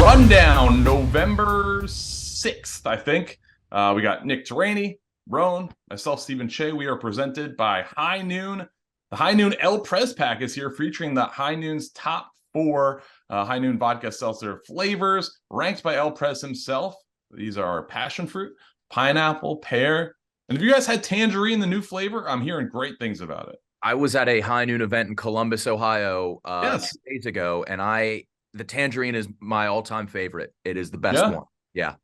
Rundown, November 6th, I think. We got Nick Tierney, Rone, myself, Stephen Cheah. We are presented by High Noon. The High Noon El Prez pack is here, featuring the High Noon's top four High Noon vodka seltzer flavors, ranked by El Prez himself. These are passion fruit, pineapple, pear. And if you guys had tangerine, the new flavor, I'm hearing great things about it. I was at a High Noon event in Columbus, Ohio, Yes. 2 days ago, and the tangerine is my all-time favorite. It is the best Yeah. one. Yeah.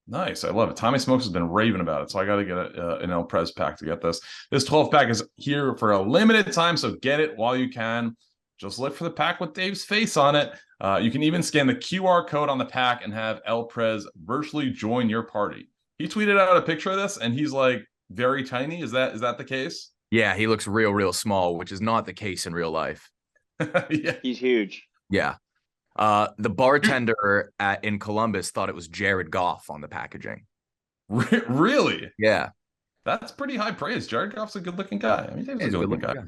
Nice. I love it. Tommy Smokes has been raving about it, so I got to get an El Prez pack to get this. This 12 pack is here for a limited time, so get it while you can. Just look for the pack with Dave's face on it. You can even scan the QR code on the pack and have El Prez virtually join your party. He tweeted out a picture of this, and he's like very tiny. Is that the case? Yeah, he looks real small, which is not the case in real life. Yeah. He's huge. Yeah. The bartender in Columbus thought it was Jared Goff on the packaging. Really? Yeah. That's pretty high praise. Jared Goff's a good-looking guy. I mean, Dave's He's a good-looking guy.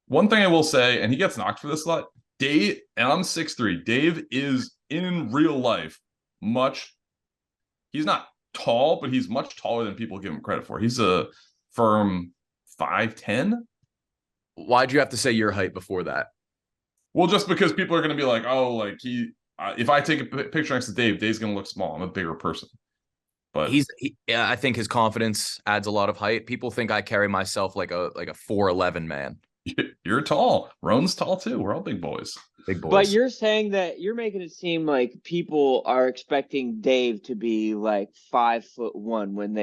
One thing I will say, and he gets knocked for this a lot, Dave, and I'm 6'3", Dave is in real life he's not tall, but he's much taller than people give him credit for. He's a firm 5'10". Why'd you have to say your height before that? Well, just because people are going to be like, oh, like if I take a picture next to Dave, Dave's going to look small. I'm a bigger person. But I think his confidence adds a lot of height. People think I carry myself like a 4'11" man. You're tall. Rone's tall too. We're all big boys. Big boys. But you're saying that you're making it seem like people are expecting Dave to be like 5'1" when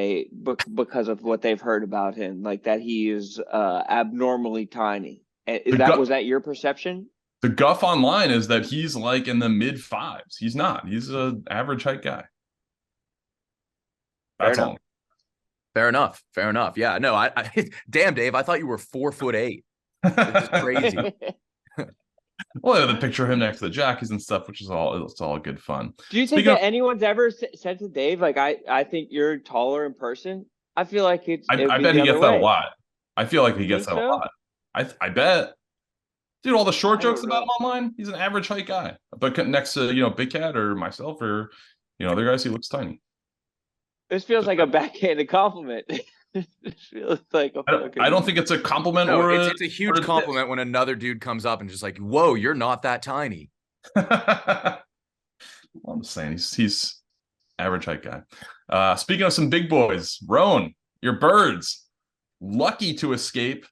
because of what they've heard about him, like that he is abnormally tiny. Was that your perception? The guff online is that he's like in the mid fives. He's not. He's an average height guy. That's all. Fair enough. Yeah. No, I damn, Dave, I thought you were 4'8". This is crazy. Well, the picture of him next to the jackies and stuff, which is all good fun. Do you think that anyone's ever said to Dave, like, I think you're taller in person? I feel like I bet he gets that a lot. I feel like he gets that a lot. I bet. Dude, all the short jokes about him online, he's an average height guy. But next to, Big Cat or myself or, other guys, he looks tiny. This feels like a backhanded compliment. This feels like I don't think it's a compliment it's a huge compliment when another dude comes up and just like, whoa, you're not that tiny. Well, I'm just saying he's average height guy. Speaking of some big boys, Rone, your Birds, lucky to escape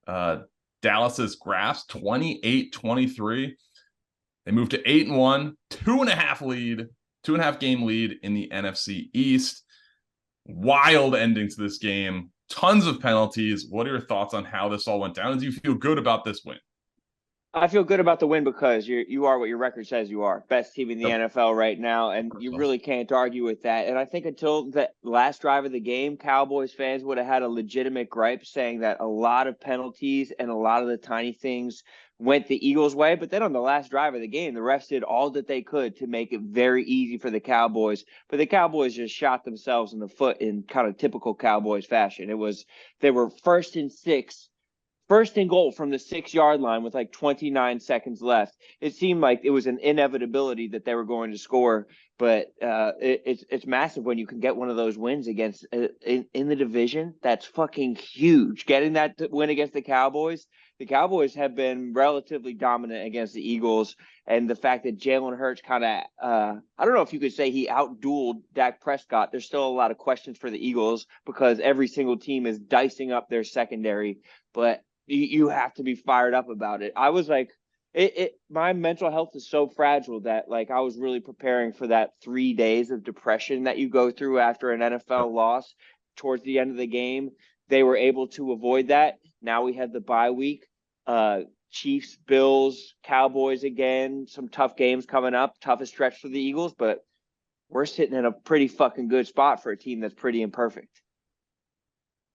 Dallas's grasp, 28-23. They moved to 8-1, 2.5 game lead in the NFC East. Wild ending to this game. Tons of penalties. What are your thoughts on how this all went down? Do you feel good about this win? I feel good about the win because you are what your record says you are. Best team in the NFL right now, and you really can't argue with that. And I think until the last drive of the game, Cowboys fans would have had a legitimate gripe saying that a lot of penalties and a lot of the tiny things went the Eagles' way. But then on the last drive of the game, the refs did all that they could to make it very easy for the Cowboys. But the Cowboys just shot themselves in the foot in kind of typical Cowboys fashion. They were first and goal from the 6-yard line with like 29 seconds left. It seemed like it was an inevitability that they were going to score, but it's massive when you can get one of those wins against in the division. That's fucking huge. Getting that win against the Cowboys. The Cowboys have been relatively dominant against the Eagles, and the fact that Jalen Hurts kind of, I don't know if you could say he outdueled Dak Prescott. There's still a lot of questions for the Eagles because every single team is dicing up their secondary, but you have to be fired up about it. I was like, my mental health is so fragile that like I was really preparing for that 3 days of depression that you go through after an NFL loss towards the end of the game. They were able to avoid that. Now we have the bye week. Chiefs, Bills, Cowboys again. Some tough games coming up. Toughest stretch for the Eagles, but we're sitting in a pretty fucking good spot for a team that's pretty imperfect.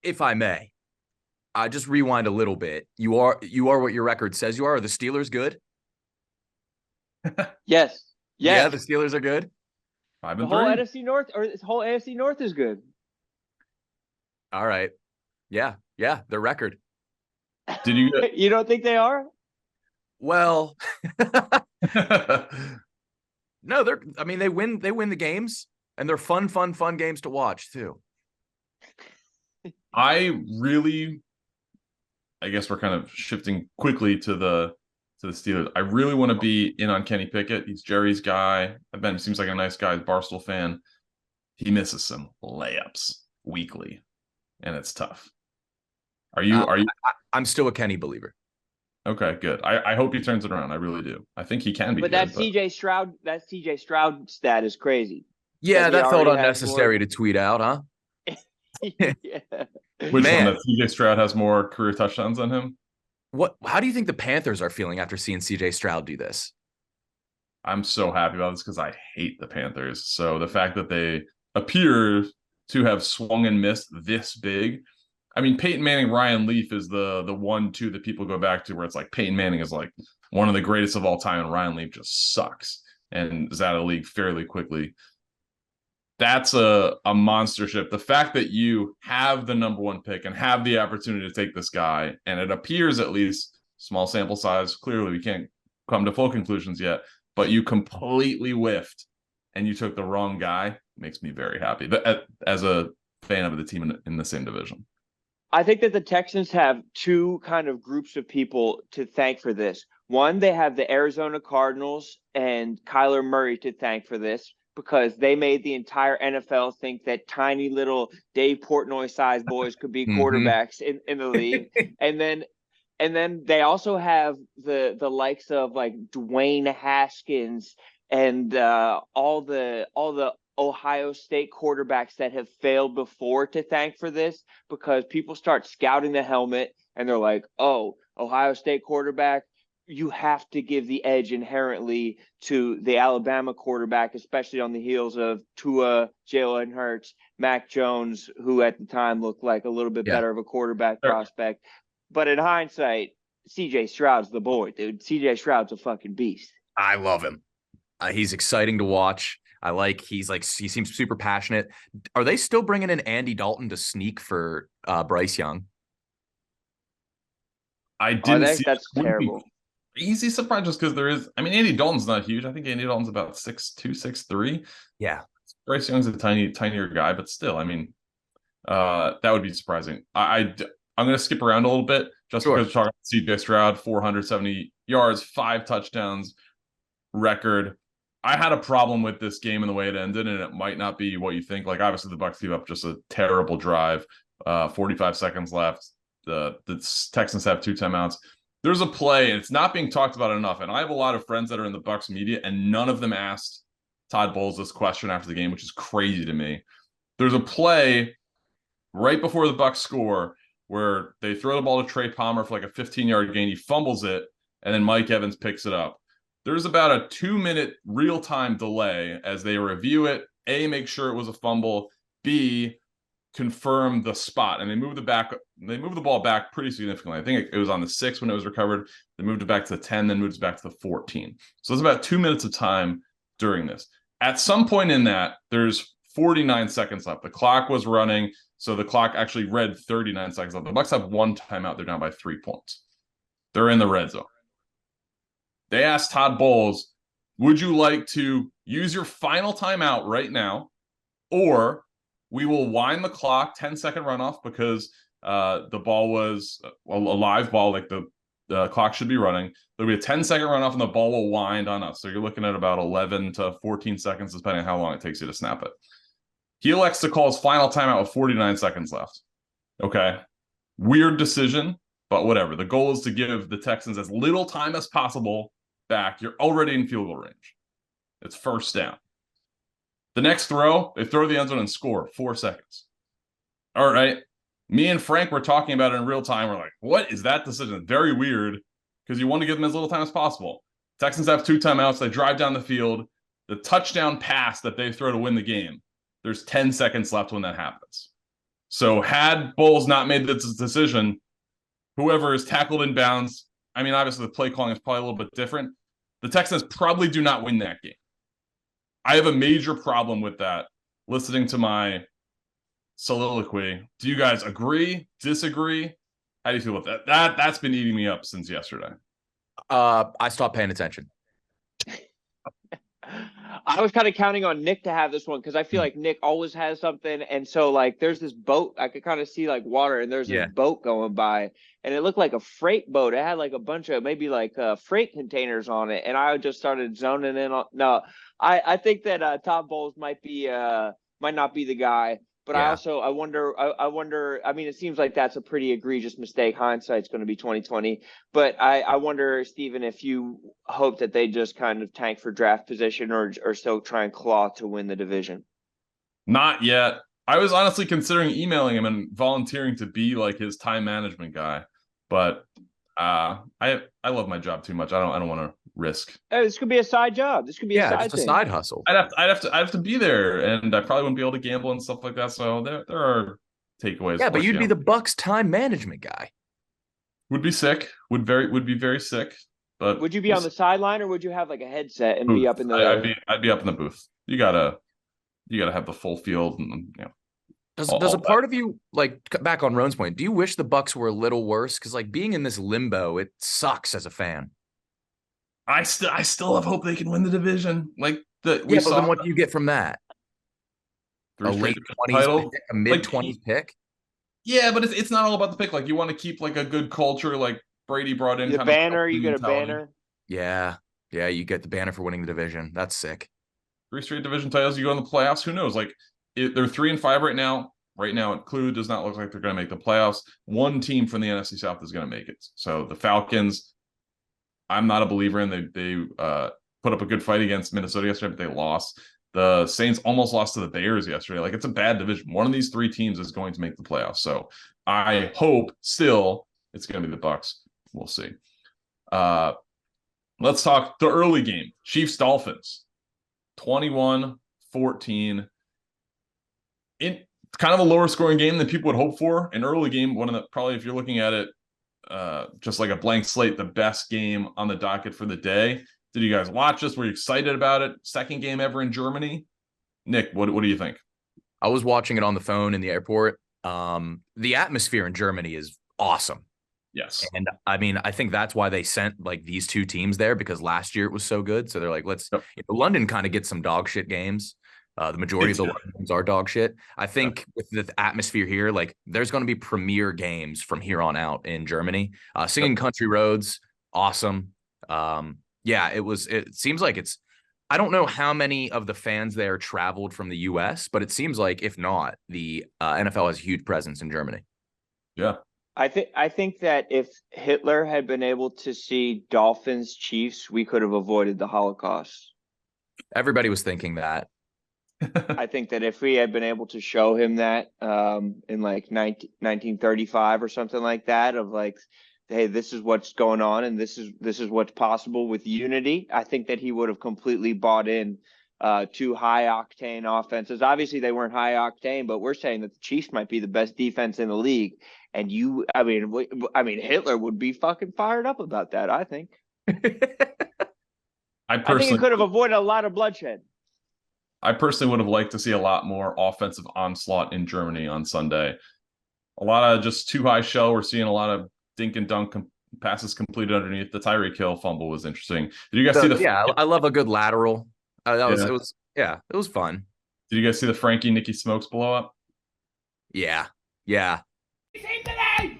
If I may, just rewind a little bit. You are what your record says you are. Are the Steelers good? Yes. Yeah, the Steelers are good. The whole NFC North, or this whole AFC North is good. All right. Yeah, their record. Did you? You don't think they are? Well, No, they win the games, and they're fun games to watch too. I guess we're kind of shifting quickly to the Steelers. I really want to be in on Kenny Pickett. He's Jerry's guy. Ben seems like a nice guy, Barstool fan. He misses some layups weekly, and it's tough. Are you? I'm still a Kenny believer. Okay, good. I hope he turns it around. I really do. I think he can be. But good, that CJ Stroud, stat is crazy. Yeah, that felt unnecessary to tweet out, huh? Yeah. Which one? That CJ Stroud has more career touchdowns than him? How do you think the Panthers are feeling after seeing CJ Stroud do this? I'm so happy about this because I hate the Panthers. So the fact that they appear to have swung and missed this big. I mean, Peyton Manning, Ryan Leaf is the 1-2 that people go back to where it's like Peyton Manning is like one of the greatest of all time and Ryan Leaf just sucks and is out of the league fairly quickly. That's a monster ship. The fact that you have the number 1 pick and have the opportunity to take this guy, and it appears, at least small sample size, clearly we can't come to full conclusions yet, but you completely whiffed and you took the wrong guy, makes me very happy. But as a fan of the team in the same division. I think that the Texans have two kind of groups of people to thank for this. One, they have the Arizona Cardinals and Kyler Murray to thank for this, because they made the entire NFL think that tiny little Dave Portnoy-sized boys could be quarterbacks in the league. and then they also have the likes of like Dwayne Haskins and all the Ohio State quarterbacks that have failed before to thank for this, because people start scouting the helmet and they're like, oh, Ohio State quarterback, you have to give the edge inherently to the Alabama quarterback, especially on the heels of Tua, Jalen Hurts, Mac Jones, who at the time looked like a little bit better of a quarterback prospect. But in hindsight, CJ Stroud's the boy, dude. CJ Stroud's a fucking beast. I love him. He's exciting to watch. He seems super passionate. Are they still bringing in Andy Dalton to sneak for Bryce Young? I didn't see. That's terrible. Easy surprise just because there is. I mean, Andy Dalton's not huge. I think Andy Dalton's about 6'2", 6'3". Yeah. Bryce Young's a tinier guy, but still, I mean, that would be surprising. I'm going to skip around a little bit just because we're talking about CJ Stroud, 470 yards, 5 touchdowns record. I had a problem with this game and the way it ended, and it might not be what you think. Like, obviously, the Bucs gave up just a terrible drive. 45 seconds left. The Texans have 2 timeouts. There's a play, and it's not being talked about enough. And I have a lot of friends that are in the Bucs media, and none of them asked Todd Bowles this question after the game, which is crazy to me. There's a play right before the Bucs score where they throw the ball to Trey Palmer for like a 15-yard gain. He fumbles it, and then Mike Evans picks it up. There's about a 2-minute real-time delay as they review it. A, make sure it was a fumble. B, confirm the spot, and they moved the ball back pretty significantly. I think it was on the 6 when it was recovered. They moved it back to the 10, then moved it back to the 14. So it's about 2 minutes of time during this. At some point in that, there's 49 seconds left. The clock was running, so the clock actually read 39 seconds left. The Bucs have 1 timeout. They're down by 3 points. They're in the red zone. They asked Todd Bowles, would you like to use your final timeout right now, or we will wind the clock, 10-second runoff, because the ball was a live ball, like the clock should be running. There'll be a 10-second runoff, and the ball will wind on us. So you're looking at about 11 to 14 seconds, depending on how long it takes you to snap it. He elects to call his final timeout with 49 seconds left. Okay. Weird decision, but whatever. The goal is to give the Texans as little time as possible back. You're already in field goal range. It's first down. The next throw, they throw the end zone and score. 4 seconds. All right. Me and Frank were talking about it in real time. We're like, what is that decision? Very weird, because you want to give them as little time as possible. Texans have 2 timeouts. They drive down the field. The touchdown pass that they throw to win the game, there's 10 seconds left when that happens. So had Bowles not made this decision, whoever is tackled in bounds, I mean, obviously the play calling is probably a little bit different. The Texans probably do not win that game. I have a major problem with that. Listening to my soliloquy, do you guys agree, disagree? How do you feel about that? That's been eating me up since yesterday. I stopped paying attention. I was kind of counting on Nick to have this one because I feel like Nick always has something. And so, like, there's this boat. I could kind of see, like, water, and there's this boat going by. And it looked like a freight boat. It had, like, a bunch of maybe, like, freight containers on it. And I just started zoning in on – no, I think that Todd Bowles might not be the guy. But Yeah. I wonder, I mean, it seems like that's a pretty egregious mistake. Hindsight's going to be 2020. But I wonder, Steven, if you hope that they just kind of tank for draft position or still try and claw to win the division. Not yet. I was honestly considering emailing him and volunteering to be like his time management guy. But I love my job too much. I don't want to risk. This could be a side job. This could be a side just a side hustle. I'd have to be there, and I probably wouldn't be able to gamble and stuff like that. So there are takeaways. Yeah, but you'd be the Bucks time management guy. Would be sick. Would be very sick. But would you be on the sideline, or would you have like a headset and be up in the? I'd be up in the booth. You gotta have the full field, and Does a part of you, like, back on Rone's point, do you wish the Bucks were a little worse? Because, like, being in this limbo, it sucks as a fan. I still have hope they can win the division. Like but then what do you get from that? A late 20s pick, a mid 20s pick? Yeah, but it's not all about the pick. Like, you want to keep like a good culture, like Brady brought in. The banner, you get a banner. Yeah, you get the banner for winning the division. That's sick. 3 straight division titles. You go in the playoffs. Who knows? Like, they're 3-5 right now. Right now, it clearly does not look like they're going to make the playoffs. One team from the NFC South is going to make it. So the Falcons, I'm not a believer in. They put up a good fight against Minnesota yesterday, but they lost. The Saints almost lost to the Bears yesterday. Like, it's a bad division. One of these 3 teams is going to make the playoffs. So I hope still it's going to be the Bucks. We'll see. Let's talk the early game. Chiefs-Dolphins. 21-14. In kind of a lower scoring game than people would hope for. An early game, one of the, probably, if you're looking at it just like a blank slate, the best game on the docket for the day. Did you guys watch this? Were you excited about it? Second game ever in Germany? Nick, what do you think? I was watching it on the phone in the airport. The atmosphere in Germany is awesome. Yes. And I mean, I think that's why they sent like these 2 teams there, because last year it was so good. So they're like, London kind of gets some dog shit games. The majority of the games are dog shit. I think with the atmosphere here, like, there's going to be premier games from here on out in Germany. Singing Country Roads, awesome. It seems like it's, I don't know how many of the fans there traveled from the US, but it seems like, if not, the NFL has a huge presence in Germany. Yeah. I think that if Hitler had been able to see Dolphins Chiefs, we could have avoided the Holocaust. Everybody was thinking that. I think that if we had been able to show him that in like 1935 or something like that, of like, hey, this is what's going on and this is what's possible with unity, I think that he would have completely bought in to high octane offenses. Obviously, they weren't high octane, but we're saying that the Chiefs might be the best defense in the league. And I mean, Hitler would be fucking fired up about that, I think. I think it could have avoided a lot of bloodshed. I personally would have liked to see a lot more offensive onslaught in Germany on Sunday. A lot of just too high shell. We're seeing a lot of dink and dunk passes completed underneath. The Tyreek Hill fumble was interesting. Did you guys see the? Yeah, I love a good lateral. It was fun. Did you guys see the Frankie Nicky Smokes blow up? Yeah. Today,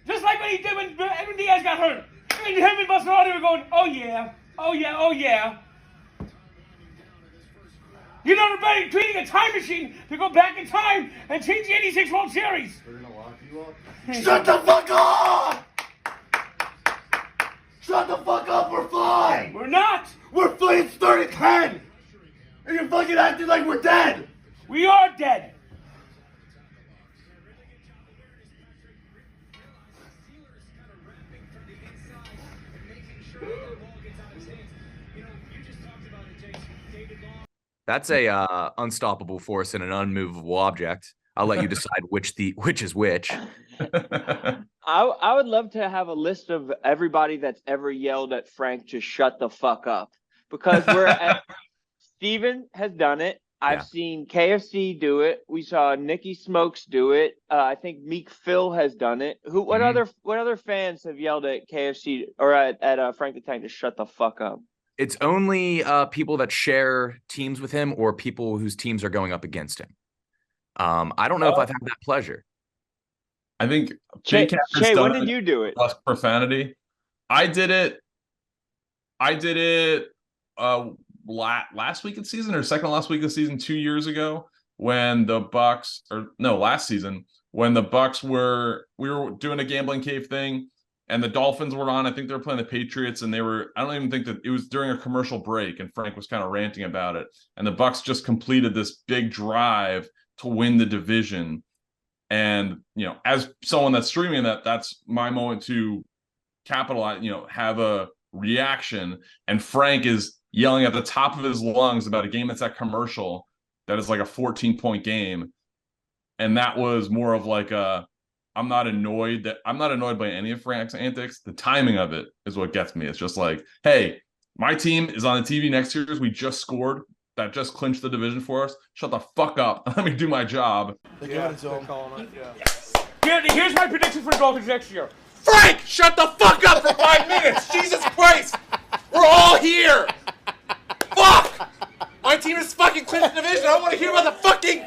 just like what he did when Diaz got hurt. And him and Buster were going, oh yeah. You know, they're treating a time machine to go back in time and change the 86 World Series. We're going to lock you up. Shut the fuck up! Shut the fuck up, we're fine! We're not! We're fine, it's 30-10! And you're fucking acting like we're dead! We are dead! That's a unstoppable force and an unmovable object. I'll let you decide which is which. I would love to have a list of everybody that's ever yelled at Frank to shut the fuck up, because Steven has done it. I've seen KFC do it. We saw Nicky Smokes do it. I think Meek Phil has done it. What other fans have yelled at KFC or at Frank the Tank to shut the fuck up? It's only people that share teams with him or people whose teams are going up against him. I don't know if I've had that pleasure. I think Cheah, has done when did you do it? less profanity. I did it last week of the season or second last week of the season 2 years ago when the Bucks last season when the Bucks we were doing a gambling cave thing and the Dolphins were on. I think they were playing the Patriots and I don't even think that it was during a commercial break and Frank was kind of ranting about it. And the Bucks just completed this big drive to win the division. And, as someone that's streaming that's my moment to capitalize, have a reaction. And Frank is yelling at the top of his lungs about a game that's at commercial that is like a 14-point game. And that was more of like I'm not annoyed by any of Frank's antics. The timing of it is what gets me. It's just like, hey, my team is on the TV next year. We just scored. That just clinched the division for us. Shut the fuck up. Let me do my job. Here's my prediction for the Dolphins next year. Frank, shut the fuck up for 5 minutes. Jesus Christ. We're all here. Fuck. My team is fucking clinched the division. I want to hear about the fucking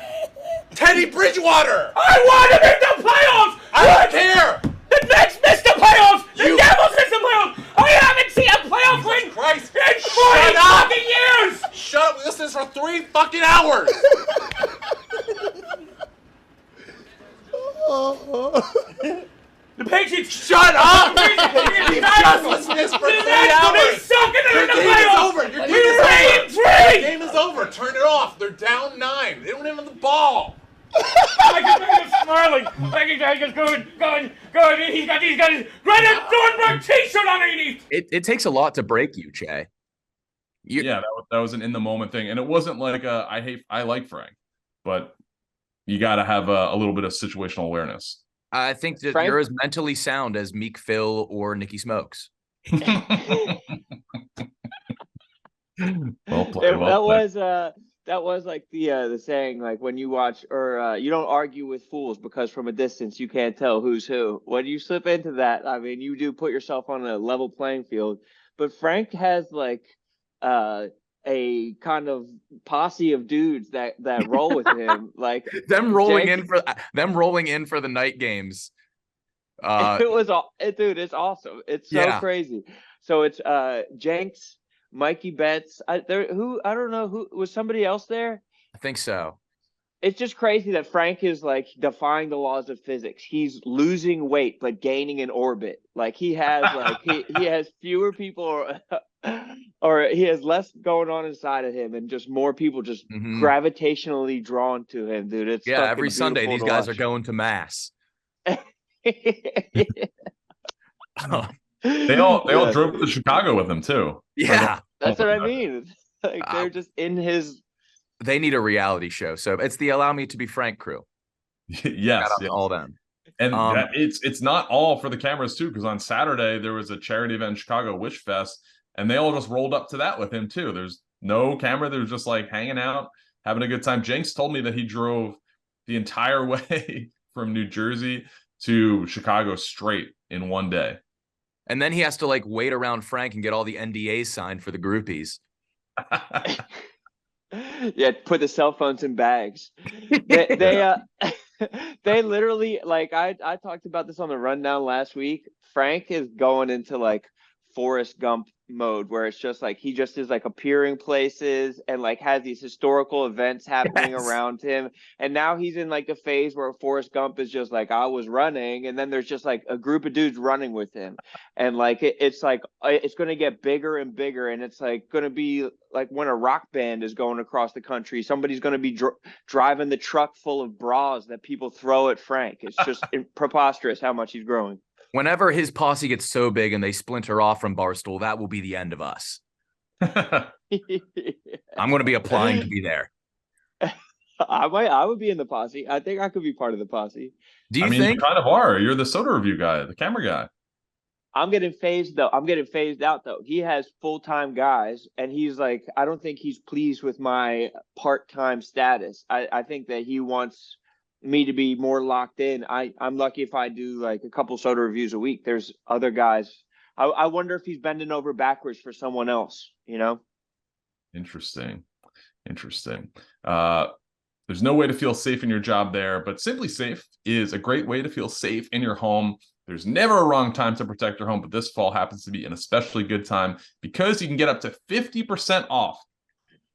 Teddy Bridgewater. I want to make the playoffs. I don't care. The Knicks missed the playoffs. The Devils missed the playoffs. I haven't seen a playoff win Christ. in 40 fucking years. Shut up. We listened to this for 3 fucking hours. The Patriots. Shut up. You just listened to this for 3 hours. Your game is over. Your game is over. The The game is over. Turn it off. They're down 9. They don't even have the ball. I can smiling. I can going. He's got his Greta Thunberg t-shirt underneath. It takes a lot to break you, Cheah. Yeah, that was an in the moment thing, and it wasn't like I like Frank, but you got to have a little bit of situational awareness. I think that Frank? you're as mentally sound as Meek Phil or Nicky Smokes. Well played. That was like the saying, like when you watch or you don't argue with fools because from a distance you can't tell who's who. When you slip into that, I mean, you do put yourself on a level playing field. But Frank has like a kind of posse of dudes that roll with him, like them rolling in for the night games. It's awesome. It's so crazy. So it's Jenks, Mikey Betts. I don't know who was somebody else there. I think so. It's just crazy that Frank is like defying the laws of physics. He's losing weight but gaining in orbit. Like he has he has fewer people or he has less going on inside of him and just more people just gravitationally drawn to him, dude. It's every Sunday these guys are going to mass. They all drove to Chicago with him too. Yeah, that's what I mean. Like they're just in his. They need a reality show, so it's the Allow Me to Be Frank crew. Yes, all them. And it's not all for the cameras too, because on Saturday there was a charity event in Chicago, Wish Fest, and they all just rolled up to that with him too. There's no camera; they're just like hanging out, having a good time. Jenks told me that he drove the entire way from New Jersey to Chicago straight in one day. And then he has to like wait around Frank and get all the NDAs signed for the groupies. Yeah, put the cell phones in bags. They literally, like I talked about this on the rundown last week. Frank is going into like Forrest Gump mode where it's just like he just is like appearing places and like has these historical events happening around him, and now he's in like a phase where Forrest Gump is just like, I was running, and then there's just like a group of dudes running with him, and like it's like it's going to get bigger and bigger, and it's like going to be like when a rock band is going across the country, somebody's going to be driving the truck full of bras that people throw at Frank. It's just preposterous how much he's growing. Whenever his posse gets so big and they splinter off from Barstool, that will be the end of us. I'm going to be applying to be there. I would be in the posse. I think I could be part of the posse. Do you think? You kind of are. You're the soda review guy, the camera guy. I'm getting phased though. I'm getting phased out though. He has full-time guys, and he's like, I don't think he's pleased with my part-time status. I think that he wants me to be more locked in. I'm lucky if I do like a couple soda reviews a week. There's other guys I wonder if he's bending over backwards for someone else, you know? Interesting. There's no way to feel safe in your job there, but SimpliSafe is a great way to feel safe in your home. There's never a wrong time to protect your home, but this fall happens to be an especially good time because you can get up to 50% off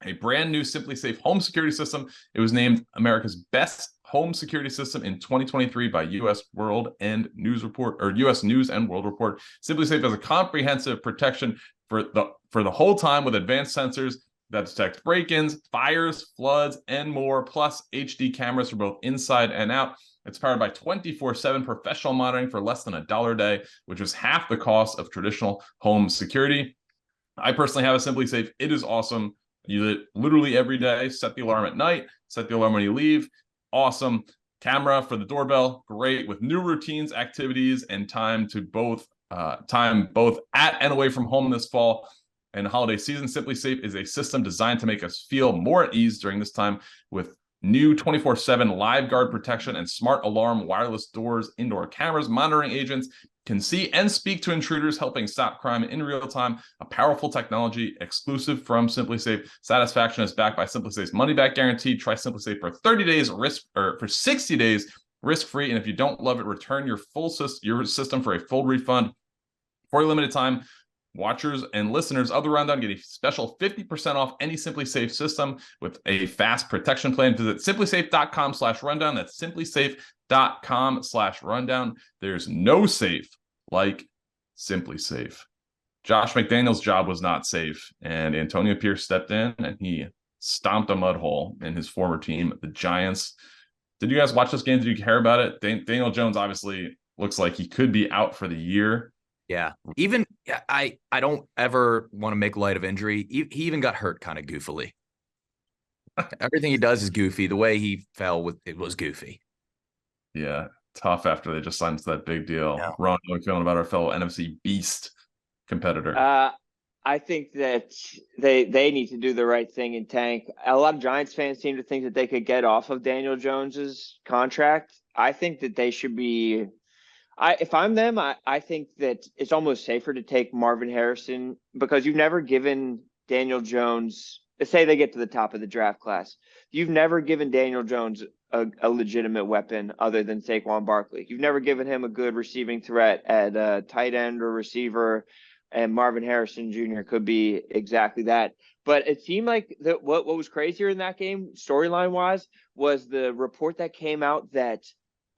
a brand new SimpliSafe home security system. It was named America's best home security system in 2023 by U.S. World and News Report, or U.S. News and World Report. SimpliSafe has a comprehensive protection for the whole time with advanced sensors that detect break-ins, fires, floods, and more, plus HD cameras for both inside and out. It's powered by 24/7 professional monitoring for less than $1 a day, which is half the cost of traditional home security. I personally have a SimpliSafe. It is awesome. You use it literally every day. Set the alarm at night, set the alarm when you leave. Awesome. Camera for the doorbell, great, with new routines, activities, and time both at and away from home this fall and holiday season. SimpliSafe is a system designed to make us feel more at ease during this time with new 24/7 live guard protection and smart alarm, wireless doors, indoor cameras, monitoring agents can see and speak to intruders, helping stop crime in real time. A powerful technology exclusive from SimpliSafe. Satisfaction is backed by SimpliSafe's money-back guarantee. Try SimpliSafe for 30 days for 60 days risk-free. And if you don't love it, return your system for a full refund. For a limited time, watchers and listeners of the Rundown get a special 50% off any SimpliSafe system with a fast protection plan. Visit SimpliSafe.com/rundown. That's SimpliSafe.com/rundown. There's no safe like SimpliSafe. Josh McDaniels' job was not safe, and Antonio Pierce stepped in and he stomped a mud hole in his former team, the Giants. Did you guys watch this game? Did you care about it? Daniel Jones obviously looks like he could be out for the year. Yeah. Even I don't ever want to make light of injury. He even got hurt kind of goofily. Everything he does is goofy. The way he fell it was goofy. Yeah. Tough after they just signed to that big deal. Yeah. Ron, how are you feeling about our fellow NFC beast competitor? I think that they need to do the right thing and tank. A lot of Giants fans seem to think that they could get off of Daniel Jones's contract. I think that they should be. If I'm them, I think that it's almost safer to take Marvin Harrison because you've never given Daniel Jones. Let's say they get to the top of the draft class. You've never given Daniel Jones a legitimate weapon other than Saquon Barkley. You've never given him a good receiving threat at tight end or receiver, and Marvin Harrison Jr. could be exactly that. But it seemed like what was crazier in that game, storyline wise, was the report that came out that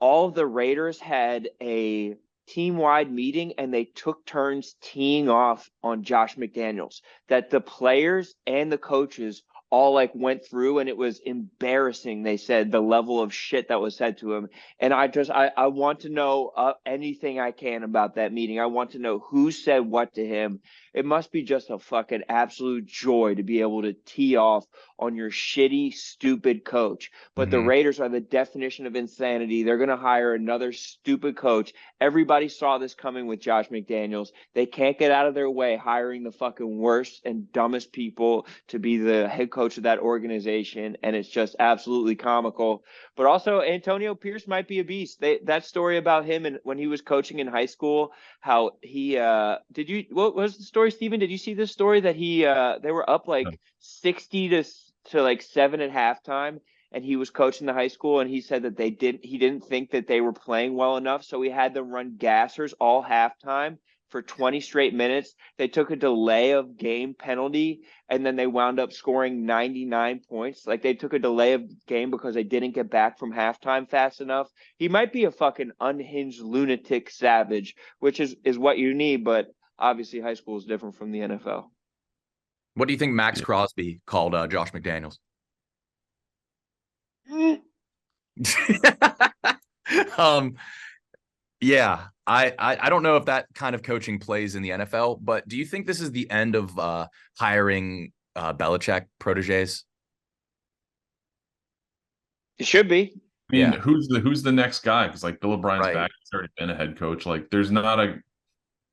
all of the Raiders had a team-wide meeting and they took turns teeing off on Josh McDaniels, that the players and the coaches all like went through, and it was embarrassing. They said the level of shit that was said to him. And I want to know anything I can about that meeting. I want to know who said what to him. It must be just a fucking absolute joy to be able to tee off on your shitty, stupid coach. But the Raiders are the definition of insanity. They're going to hire another stupid coach. Everybody saw this coming with Josh McDaniels. They can't get out of their way hiring the fucking worst and dumbest people to be the head coach of that organization. And it's just absolutely comical. But also, Antonio Pierce might be a beast. That story about him and when he was coaching in high school, how he what was the story, Steven? Did you see this story that they were up like 60 to like 7 at halftime, and he was coaching the high school, and he said that he didn't think that they were playing well enough, so he had them run gassers all halftime for 20 straight minutes. They took a delay of game penalty, and then they wound up scoring 99 points. Like, they took a delay of game because they didn't get back from halftime fast enough. He might be a fucking unhinged lunatic savage, which is what you need, but obviously high school is different from the NFL. What do you think Max Crosby called Josh McDaniels? Yeah, I don't know if that kind of coaching plays in the NFL, but do you think this is the end of hiring Belichick proteges? It should be. I mean, who's the next guy? Because like Bill O'Brien's back, he's already been a head coach. Like, there's not a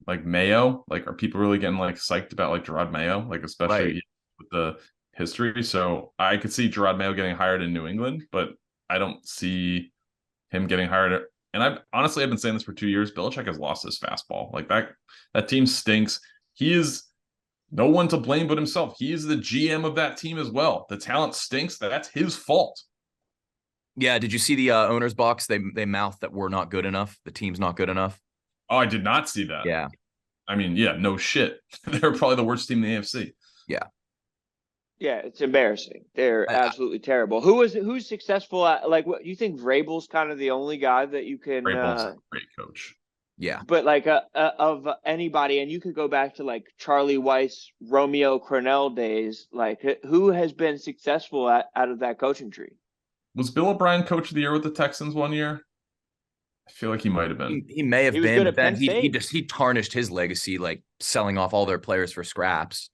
like Mayo. Like, are people really getting like psyched about like Gerard Mayo? Like, especially with the history. So I could see Gerard Mayo getting hired in New England, but I don't see him getting hired and I've been saying this for 2 years. Belichick has lost his fastball. Like that team stinks. He is no one to blame but himself. He is the GM of that team as well. The talent stinks. That's his fault. Yeah, did you see the owner's box? They mouthed that we're not good enough. The team's not good enough. Oh, I did not see that. Yeah. I mean, yeah, no shit. They're probably the worst team in the AFC. Yeah. Yeah, it's embarrassing. They're absolutely terrible. Who's successful at, like, what you think Vrabel's kind of the only guy that you can Vrabel's a great coach. Yeah. But like of anybody, and you could go back to like Charlie Weiss, Romeo Crennel days, like who has been successful out of that coaching tree? Was Bill O'Brien coach of the year with the Texans one year? I feel like he might have been. He may have He was been, good but at then Penn State. he tarnished his legacy, like selling off all their players for scraps.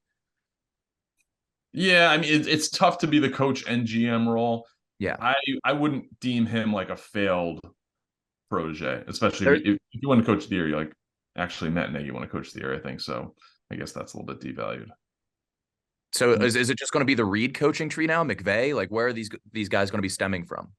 Yeah, I mean, it's tough to be the coach and GM role. Yeah. I wouldn't deem him like a failed protege, especially if you want to coach the year. You're like, actually, Matt Nagy want to coach the year, I think so. I guess that's a little bit devalued. So is it just going to be the Reed coaching tree now, McVay? Like, where are these guys going to be stemming from?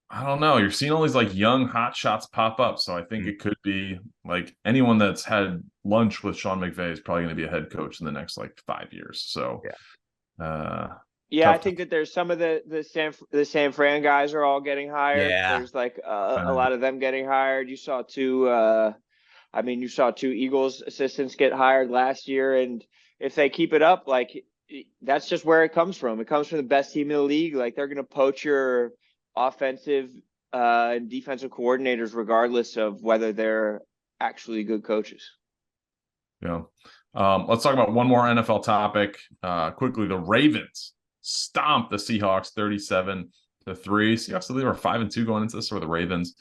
I don't know. You're seeing all these like young hot shots pop up, so I think it could be like anyone that's had lunch with Sean McVay is probably going to be a head coach in the next like 5 years. So, yeah, I think that there's some of the San Fran guys are all getting hired. Yeah. There's like a lot of them getting hired. You saw two Eagles assistants get hired last year, and if they keep it up, like that's just where it comes from. It comes from the best team in the league. Like they're going to poach your offensive and defensive coordinators regardless of whether they're actually good coaches. Yeah. Let's talk about one more NFL topic quickly. The Ravens stomped the Seahawks 37-3. Seahawks, I believe, are 5-2 going into this. Or the Ravens?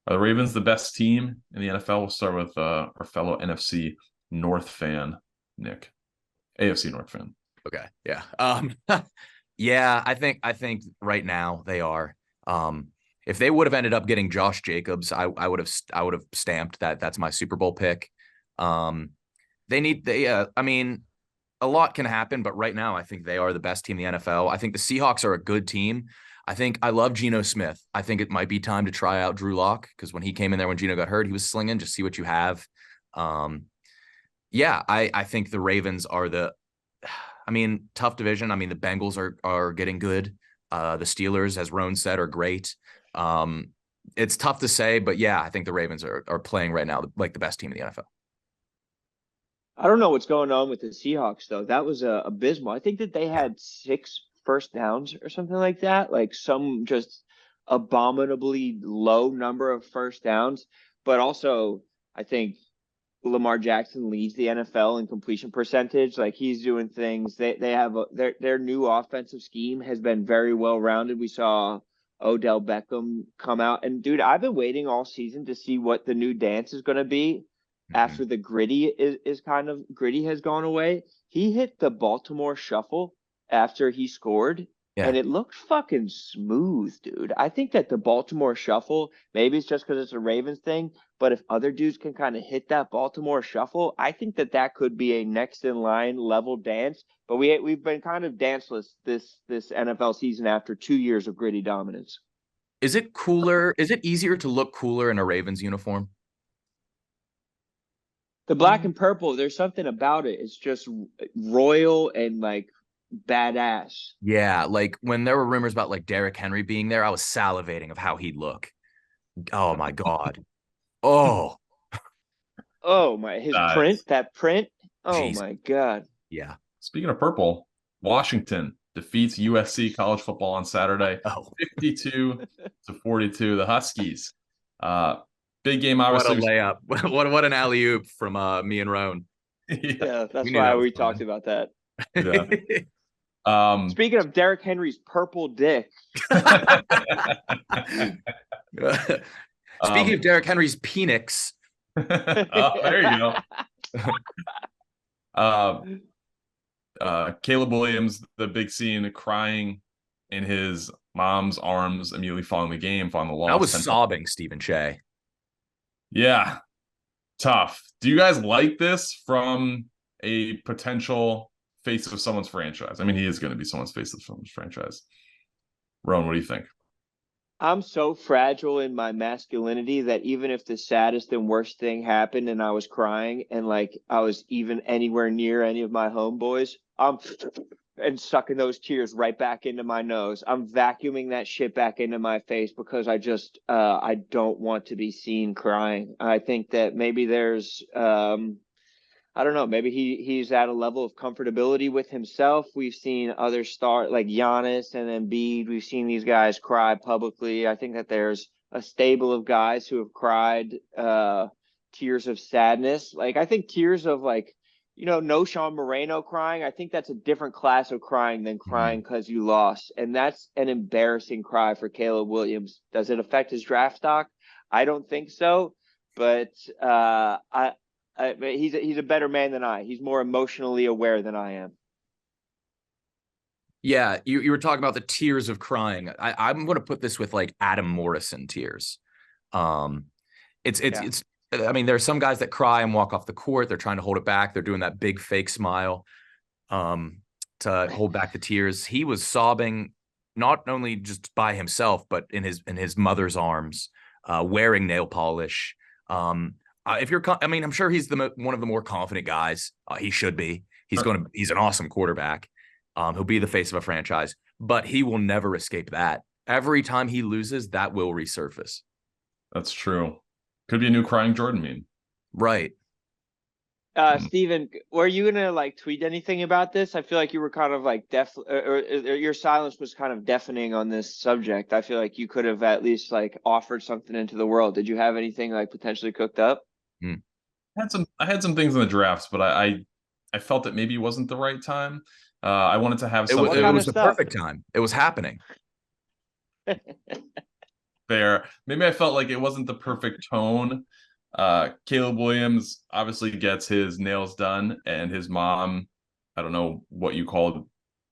Are the Ravens the best team in the NFL? We'll start with our fellow NFC North fan, Nick. AFC North fan. Okay. Yeah. Yeah, I think right now they are. If they would have ended up getting Josh Jacobs, I would have stamped that that's my Super Bowl pick. I mean, a lot can happen, but right now I think they are the best team in the NFL. I think the Seahawks are a good team. I love Geno Smith. I think it might be time to try out Drew Lock, because when he came in there, when Geno got hurt, he was slinging, just see what you have. Yeah, I think the Ravens are tough division. I mean, the Bengals are getting good. The Steelers, as Rone said, are great. It's tough to say, but yeah, I think the Ravens are playing right now like the best team in the NFL. I don't know what's going on with the Seahawks, though. That was abysmal. I think that they had 6 first downs or something like that, like some just abominably low number of first downs. But also, I think Lamar Jackson leads the NFL in completion percentage. Like he's doing things. They have their new offensive scheme has been very well rounded. We saw Odell Beckham come out, and dude, I've been waiting all season to see what the new dance is going to be after the gritty is kind of gritty has gone away. He hit the Baltimore shuffle after he scored. Yeah. And it looked fucking smooth, dude. I think that the Baltimore shuffle, maybe it's just because it's a Ravens thing, but if other dudes can kind of hit that Baltimore shuffle, I think that could be a next in line level dance. But we've been kind of danceless this NFL season after 2 years of gritty dominance. Is it cooler? Is it easier to look cooler in a Ravens uniform? The black and purple, there's something about it. It's just royal and like badass. Yeah, like when there were rumors about like Derrick Henry being there, I was salivating of how he'd look. Oh my god. Oh my, his print. Oh Jeez. My god. Yeah. Speaking of purple, Washington defeats USC college football on Saturday. 52-42. The Huskies. Big game, obviously. What a layup. What an alley-oop from me and Rone. Yeah, that's why we talked about that. Yeah. Speaking of Derrick Henry's purple dick. Speaking of Derrick Henry's penix. There you go. Caleb Williams, the big scene, crying in his mom's arms immediately following the game, following the loss. I was sobbing, Stephen Cheah. Yeah, tough. Do you guys like this from a potential face of someone's franchise? I mean, he is going to be someone's face of someone's franchise. Rone, what do you think? I'm so fragile in my masculinity that even if the saddest and worst thing happened and I was crying and like I was even anywhere near any of my homeboys, I'm and sucking those tears right back into my nose. I'm vacuuming that shit back into my face because I don't want to be seen crying. I think that maybe there's I don't know. Maybe he's at a level of comfortability with himself. We've seen other stars like Giannis and Embiid. We've seen these guys cry publicly. I think that there's a stable of guys who have cried tears of sadness. Like I think tears of like, no Sean Moreno crying. I think that's a different class of crying than crying because you lost. And that's an embarrassing cry for Caleb Williams. Does it affect his draft stock? I don't think so. But he's a better man than I. He's more emotionally aware than I am. Yeah, you were talking about the tears of crying. I'm going to put this with like Adam Morrison tears. It's. I mean, there are some guys that cry and walk off the court. They're trying to hold it back. They're doing that big fake smile to hold back the tears. He was sobbing, not only just by himself, but in his mother's arms, wearing nail polish. If you're, I mean, I'm sure he's one of the more confident guys. He should be. He's an awesome quarterback. He'll be the face of a franchise, but he will never escape that. Every time he loses, that will resurface. That's true. Could be a new crying Jordan meme. Right. Steven, were you gonna like tweet anything about this? I feel like you were kind of like or your silence was kind of deafening on this subject. I feel like you could have at least like offered something into the world. Did you have anything like potentially cooked up? I had some things in the drafts, but I felt that maybe it wasn't the right time. I wanted to have something. It was the perfect time. It was happening. Fair. Maybe I felt like it wasn't the perfect tone. Caleb Williams obviously gets his nails done, and his mom, I don't know what you call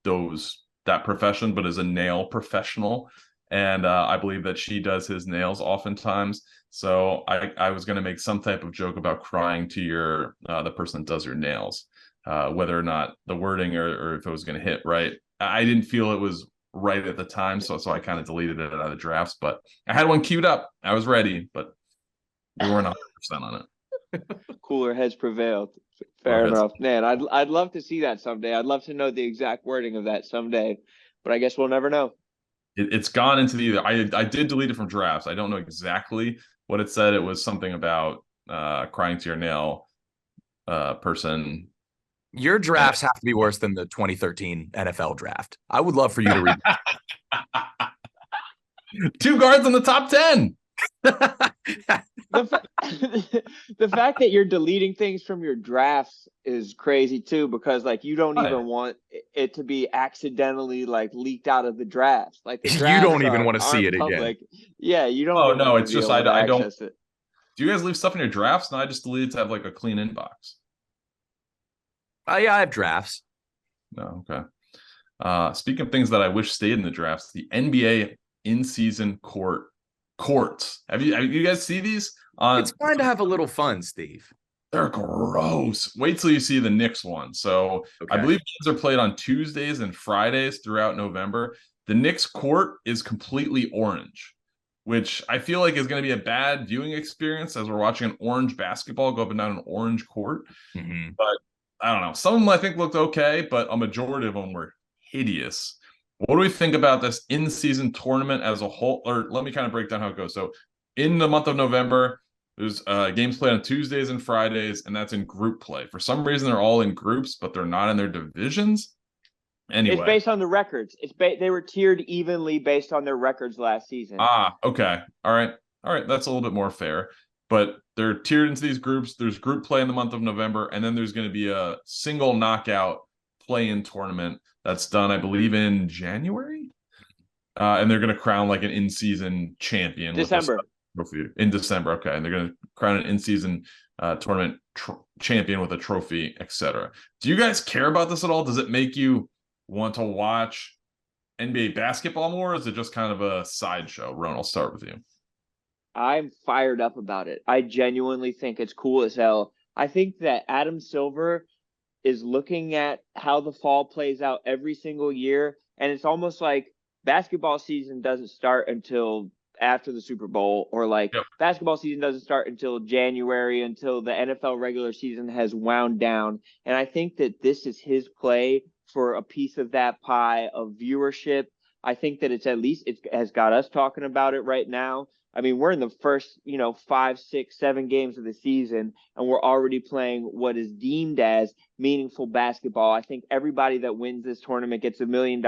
that profession, but is a nail professional. And I believe that she does his nails oftentimes. So I was going to make some type of joke about crying to the person that does your nails, whether or not the wording or if it was going to hit right. I didn't feel it was right at the time, so I kind of deleted it out of the drafts. But I had one queued up. I was ready, but we weren't 100% on it. Cooler heads prevailed. Fair enough, man. I'd love to see that someday. I'd love to know the exact wording of that someday, but I guess we'll never know. It's gone into the I did delete it from drafts. I don't know exactly what it said. It was something about crying to your nail person. Your drafts have to be worse than the 2013 NFL draft. I would love for you to read. 2 guards in the top 10. The fact that you're deleting things from your drafts is crazy too, because like you don't even want it to be accidentally like leaked out of the drafts. Like the drafts you don't even want to see it public. Again. Yeah, you don't. Oh no, it's just I don't. It. Do you guys leave stuff in your drafts? No, I just deleted to have like a clean inbox. Yeah, I have drafts. No, okay. Speaking of things that I wish stayed in the drafts, the NBA in-season courts. Have you guys see these? It's fine to have a little fun, Steve. They're gross. Wait till you see the Knicks one. So okay. I believe games are played on Tuesdays and Fridays throughout November. The Knicks court is completely orange, which I feel like is going to be a bad viewing experience as we're watching an orange basketball go up and down an orange court. Mm-hmm. But I don't know. Some of them I think looked okay, but a majority of them were hideous. What do we think about this in-season tournament as a whole? Or let me kind of break down how it goes. So in the month of November, there's games played on Tuesdays and Fridays, and that's in group play. For some reason, they're all in groups, but they're not in their divisions. Anyway. It's based on the records. They were tiered evenly based on their records last season. Okay. All right. That's a little bit more fair. But they're tiered into these groups. There's group play in the month of November, and then there's going to be a single knockout play-in tournament that's done, I believe, in January. And they're going to crown like an in-season champion. December. In December, okay. And they're going to crown an in-season tournament champion with a trophy, etc. Do you guys care about this at all? Does it make you want to watch NBA basketball more, or is it just kind of a sideshow? Ron, I'll start with you. I'm fired up about it. I genuinely think it's cool as hell. I think that Adam Silver is looking at how the fall plays out every single year, and it's almost like basketball season doesn't start until after the Super Bowl, or like Yep. basketball season doesn't start until January, until the NFL regular season has wound down. And I think that this is his play for a piece of that pie of viewership. I think that it's at least it has got us talking about it right now. I mean, we're in the first, 5, 6, 7 games of the season, and we're already playing what is deemed as meaningful basketball. I think everybody that wins this tournament gets $1 million.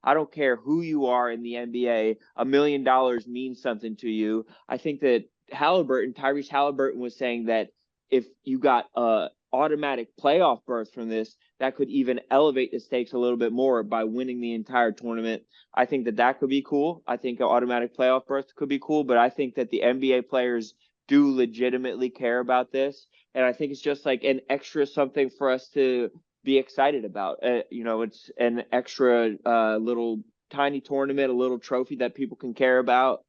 I don't care who you are in the NBA. $1 million means something to you. I think that Tyrese Halliburton was saying that if you got a automatic playoff berth from this, that could even elevate the stakes a little bit more by winning the entire tournament. I think that could be cool. I think an automatic playoff berth could be cool, but I think that the NBA players do legitimately care about this. And I think it's just like an extra something for us to be excited about. It's an extra little tiny tournament, a little trophy that people can care about.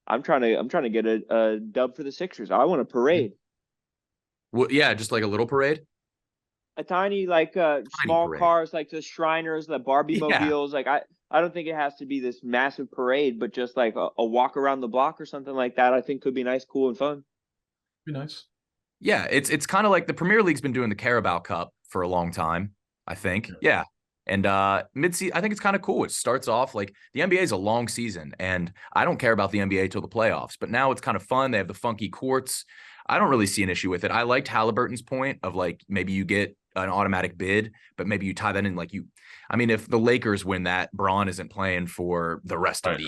I'm trying to get a dub for the Sixers. I want a parade. Well, yeah, just like a little parade. A tiny small parade. cars, like the Shriners, the Barbie mobiles. Like I don't think it has to be this massive parade, but just like a walk around the block or something like that, I think could be nice, cool, and fun. Be nice. Yeah, it's kind of like the Premier League's been doing the Carabao Cup for a long time, I think. Yeah. And mid-season, I think it's kind of cool. It starts off like the NBA is a long season, and I don't care about the NBA till the playoffs. But now it's kind of fun. They have the funky courts. I don't really see an issue with it. I liked Halliburton's point of like maybe you get an automatic bid, but maybe you tie that in if the Lakers win that, Braun isn't playing for the rest of the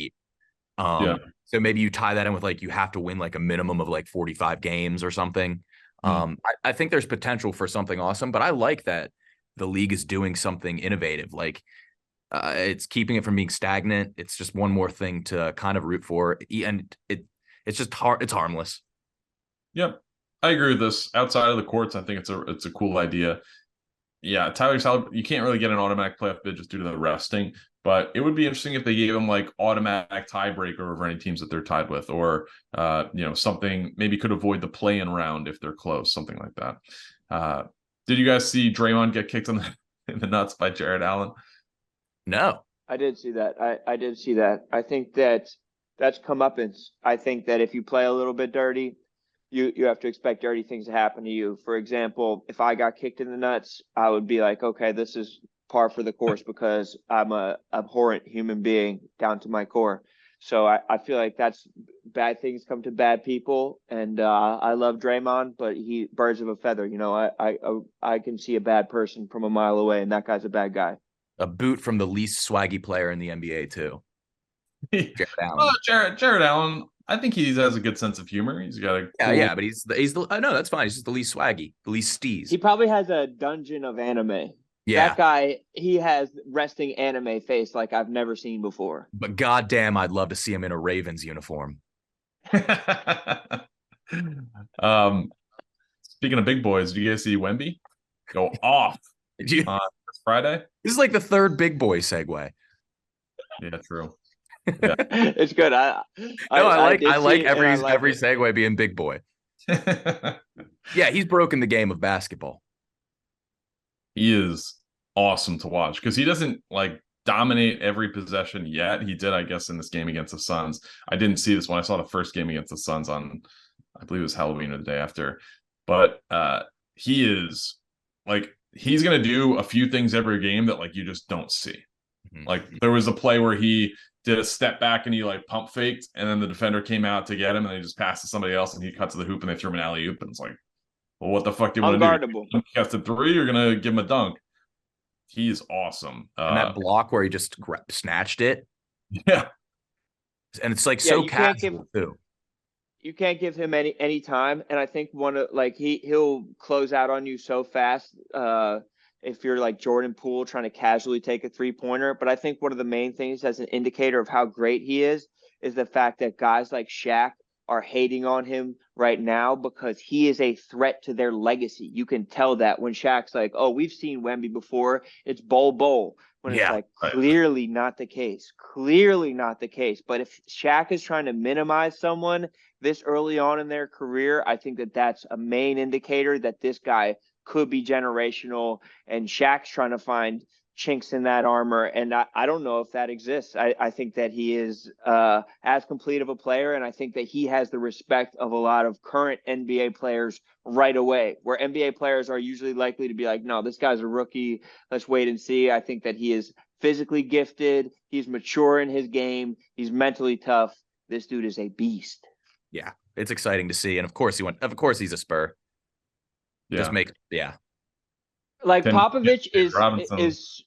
year. So maybe you tie that in with like you have to win like a minimum of like 45 games or something. I think there's potential for something awesome, but I like that the league is doing something innovative. Like it's keeping it from being stagnant. It's just one more thing to kind of root for, and it's just it's harmless. Yep, I agree with this. Outside of the courts, I think it's a cool idea. Yeah, Tyler Halliburton, you can't really get an automatic playoff bid just due to the resting, but it would be interesting if they gave him like automatic tiebreaker over any teams that they're tied with, or something maybe could avoid the play-in round if they're close, something like that. Did you guys see Draymond get kicked in the nuts by Jared Allen? No, I did see that. I did see that. I think that's comeuppance. I think that if you play a little bit dirty, you have to expect dirty things to happen to you. For example, if I got kicked in the nuts, I would be like, okay, this is par for the course because I'm a abhorrent human being down to my core. So I feel like that's bad things come to bad people. And I love Draymond, but he birds of a feather. I can see a bad person from a mile away, and that guy's a bad guy. a boot from the least swaggy player in the NBA too. Jared Allen. Jared Allen. I think he has a good sense of humor. He's got a yeah, but he's the no, that's fine. He's just the least swaggy, the least steez. He probably has a dungeon of anime. Yeah, that guy, he has resting anime face like I've never seen before. But goddamn, I'd love to see him in a Ravens uniform. Speaking of big boys, do you guys see Wemby go off on Friday? This is like the third big boy segue. Yeah, true. Yeah. It's good. I like every segue being big boy. Yeah, he's broken the game of basketball. He is awesome to watch because he doesn't like dominate every possession yet. He did, I guess, in this game against the Suns. I didn't see this one. I saw the first game against the Suns on, I believe it was Halloween or the day after. But he is like, he's going to do a few things every game that like you just don't see. Mm-hmm. Like there was a play where he did a step back and he like pump faked, and then the defender came out to get him, and they just passed to somebody else, and he cut to the hoop, and they threw him an alley oop, and it's like, well, what the fuck do you want to do? You catch the three, you're gonna give him a dunk. He's awesome. And that block where he just snatched it, yeah, and it's like so casual too. You can't give him any time, and I think he'll close out on you so fast. If you're like Jordan Poole trying to casually take a 3-pointer. But I think one of the main things as an indicator of how great he is the fact that guys like Shaq are hating on him right now because he is a threat to their legacy. You can tell that when Shaq's like, oh, we've seen Wemby before. It's bowl. When it's like clearly not the case. Clearly not the case. But if Shaq is trying to minimize someone this early on in their career, I think that that's a main indicator that this guy could be generational, and Shaq's trying to find chinks in that armor, and I don't know if that exists. I think that he is as complete of a player, and I think that he has the respect of a lot of current NBA players right away, where NBA players are usually likely to be like, no, this guy's a rookie, let's wait and see. I think that he is physically gifted, he's mature in his game, he's mentally tough. This dude is a beast. Yeah, it's exciting to see, and of course he's a Spur. Like Tim, Popovich Robinson. is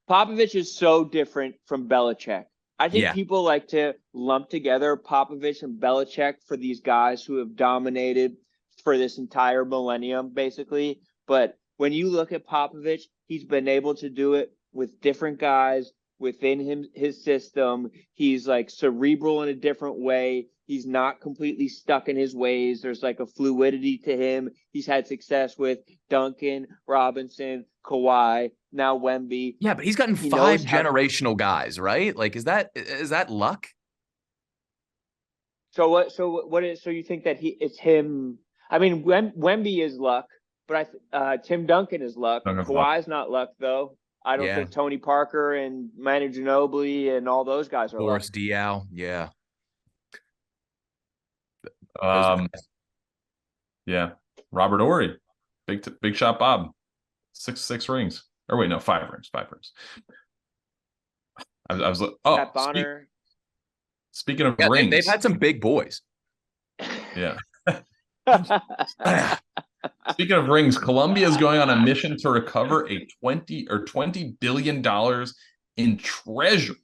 Popovich is so different from Belichick. I think people like to lump together Popovich and Belichick for these guys who have dominated for this entire millennium, basically. But when you look at Popovich, he's been able to do it with different guys within his system. He's like cerebral in a different way. He's not completely stuck in his ways. There's like a fluidity to him. He's had success with Duncan, Robinson, Kawhi, now Wemby. Yeah, but he's gotten 5 generational guys, right? Like, is that luck? So you think that it's him? I mean, Wemby is luck, but Tim Duncan is luck. Kawhi's not luck, though. I don't think Tony Parker and Manu Ginobili and all those guys are Boris luck. Diaw, yeah. Yeah, Robert Ory, big shot Bob, 6 rings. Or wait, no, 5 rings. I was Pat Bonner. Speaking of rings, they've had some big boys. Yeah. Speaking of rings, Colombia is going on a mission to recover $20 billion in treasure.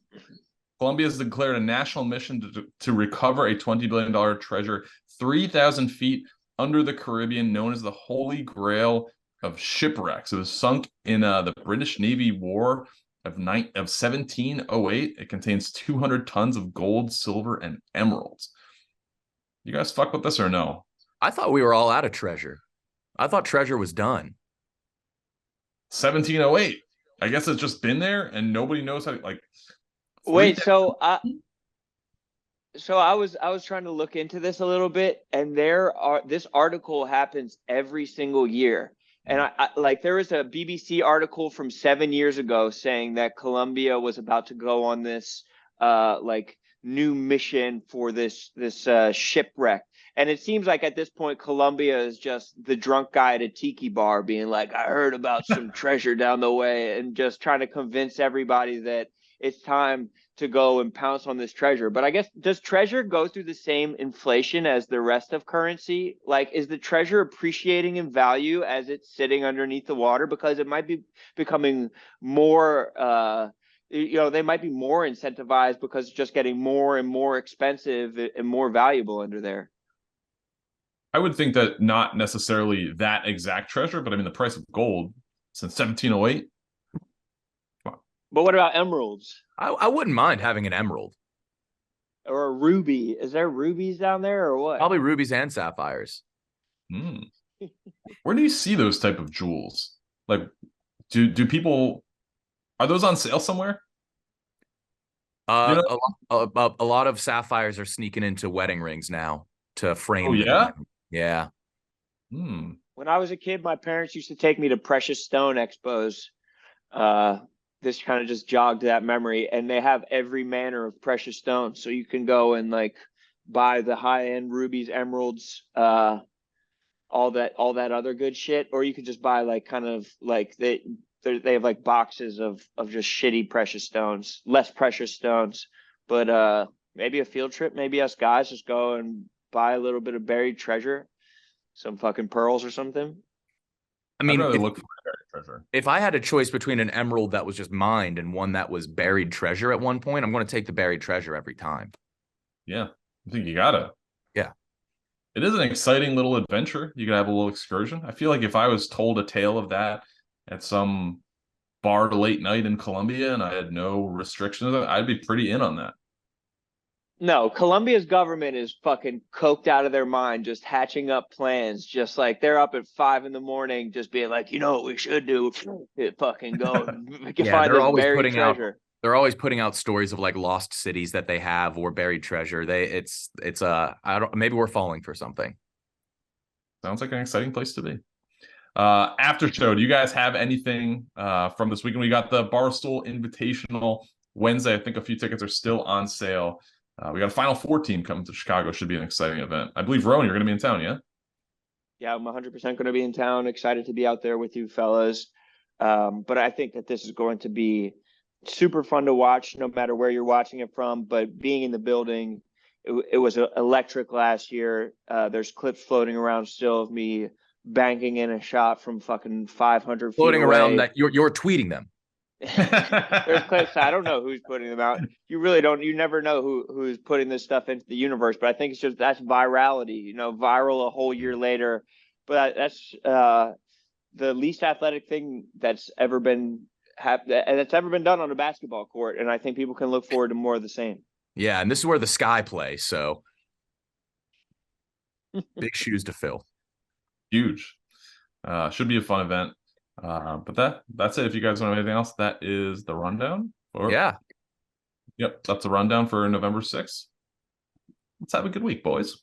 Colombia has declared a national mission to recover a $20 billion treasure 3,000 feet under the Caribbean, known as the Holy Grail of Shipwrecks. It was sunk in the British Navy War of 1708. It contains 200 tons of gold, silver, and emeralds. You guys fuck with this or no? I thought we were all out of treasure. I thought treasure was done. 1708. I guess it's just been there and nobody knows how to, like. Wait, so I was trying to look into this a little bit, and this article happens every single year. And I like, there was a BBC article from 7 years ago saying that Colombia was about to go on this like new mission for this shipwreck. And it seems like at this point, Colombia is just the drunk guy at a tiki bar being like, I heard about some treasure down the way, and just trying to convince everybody that it's time to go and pounce on this treasure. But I guess, does treasure go through the same inflation as the rest of currency? Like, is the treasure appreciating in value as it's sitting underneath the water? Because it might be becoming more, they might be more incentivized because it's just getting more and more expensive and more valuable under there. I would think that not necessarily that exact treasure, but I mean, the price of gold since 1708. But what about emeralds? I wouldn't mind having an emerald. Or a ruby. Is there rubies down there or what? Probably rubies and sapphires. Where do you see those type of jewels? Like, do people, are those on sale somewhere? A lot of sapphires are sneaking into wedding rings now to frame. Oh, yeah? Yeah. When I was a kid, my parents used to take me to precious stone expos. This kind of just jogged that memory, and they have every manner of precious stones. So you can go and like buy the high end rubies, emeralds, all that other good shit, or you could just buy like kind of like they have like boxes of just shitty precious stones, less precious stones. But maybe a field trip, maybe us guys just go and buy a little bit of buried treasure, some fucking pearls or something. I mean, I'd rather look for buried treasure. If I had a choice between an emerald that was just mined and one that was buried treasure at one point, I'm going to take the buried treasure every time. Yeah, I think you gotta. Yeah. It is an exciting little adventure. You could have a little excursion. I feel like if I was told a tale of that at some bar late night in Colombia and I had no restrictions, I'd be pretty in on that. No, Colombia's government is fucking coked out of their mind, just hatching up plans. Just like they're up at 5 a.m, just being like, you know what we should do? Fucking go. We can find this buried treasure. They're always putting out stories of like lost cities that they have or buried treasure. Maybe we're falling for something. Sounds like an exciting place to be. After show, do you guys have anything from this weekend? We got the Barstool Invitational Wednesday. I think a few tickets are still on sale. We got a Final Four team coming to Chicago. Should be an exciting event. I believe, Rone, you're going to be in town, yeah? Yeah, I'm 100% going to be in town. Excited to be out there with you fellas. But I think that this is going to be super fun to watch, no matter where you're watching it from. But being in the building, it was electric last year. There's clips floating around still of me banking in a shot from fucking 500 feet Floating away. around that you're tweeting them. There's clips. I don't know who's putting them out. You really don't. You never know who's putting this stuff into the universe. But I think it's just that's virality. Viral a whole year later. But that's the least athletic thing that's ever been done on a basketball court. And I think people can look forward to more of the same. Yeah, and this is where the Sky play. So big shoes to fill. Huge. Should be a fun event. But that's it. If you guys don't have anything else, that is the rundown. Yeah. Yep, that's the rundown for November 6th. Let's have a good week, boys.